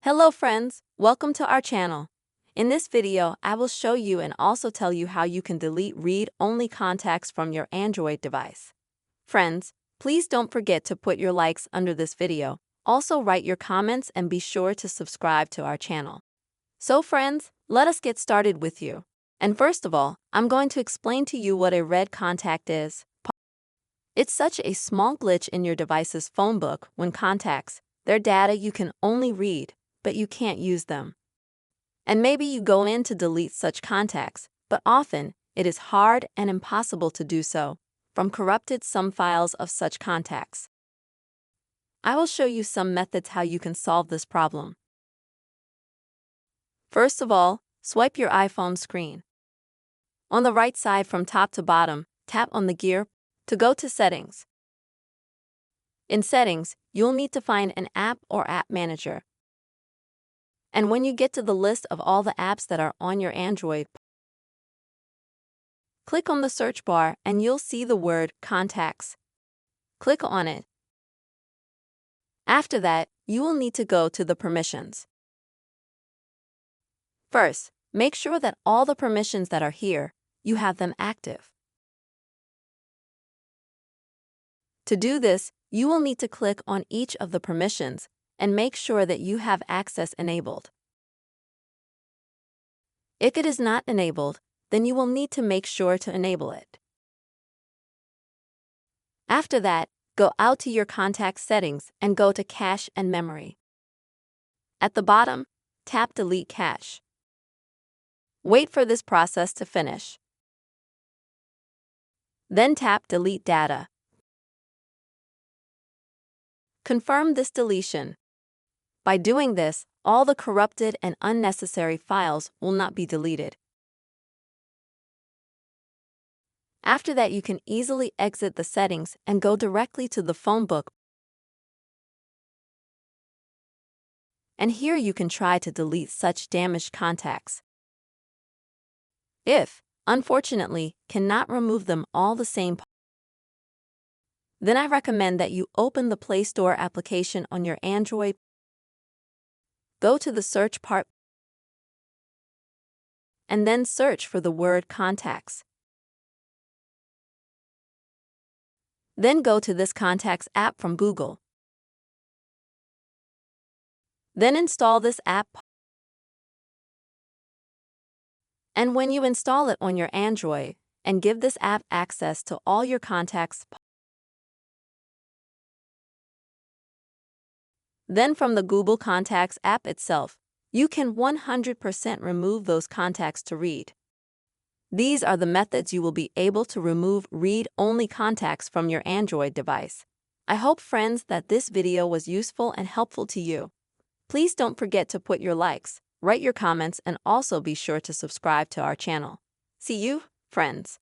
Hello friends, welcome to our channel. In this video, I will show you and also tell you how you can delete read-only contacts from your Android device. Friends, please don't forget to put your likes under this video. Also write your comments and be sure to subscribe to our channel. So friends, let us get started with you. And first of all, I'm going to explain to you what a read contact is. It's such a small glitch in your device's phone book when contacts, their data you can only read, but you can't use them. And maybe you go in to delete such contacts, but often it is hard and impossible to do so, from corrupted some files of such contacts. I will show you some methods how you can solve this problem. First of all, swipe your iPhone screen. On the right side from top to bottom, tap on the gear to go to Settings. In Settings, you'll need to find an app or app manager. And when you get to the list of all the apps that are on your Android, click on the search bar and you'll see the word Contacts. Click on it. After that, you will need to go to the permissions. First, make sure that all the permissions that are here, you have them active. To do this, you will need to click on each of the permissions and make sure that you have access enabled. If it is not enabled, then you will need to make sure to enable it. After that, go out to your contact settings and go to Cache and Memory. At the bottom, tap Delete Cache. Wait for this process to finish. Then tap Delete Data. Confirm this deletion. By doing this, all the corrupted and unnecessary files will not be deleted. After that, you can easily exit the settings and go directly to the phone book. And here you can try to delete such damaged contacts. If, unfortunately, cannot remove them all the same, then I recommend that you open the Play Store application on your Android. Go to the search part and then search for the word Contacts. Then go to this Contacts app from Google. Then install this app. And when you install it on your Android, and give this app access to all your contacts, then from the Google Contacts app itself, you can 100% remove those contacts to read. These are the methods you will be able to remove read-only contacts from your Android device. I hope, friends, that this video was useful and helpful to you. Please don't forget to put your likes, write your comments, and also be sure to subscribe to our channel. See you, friends.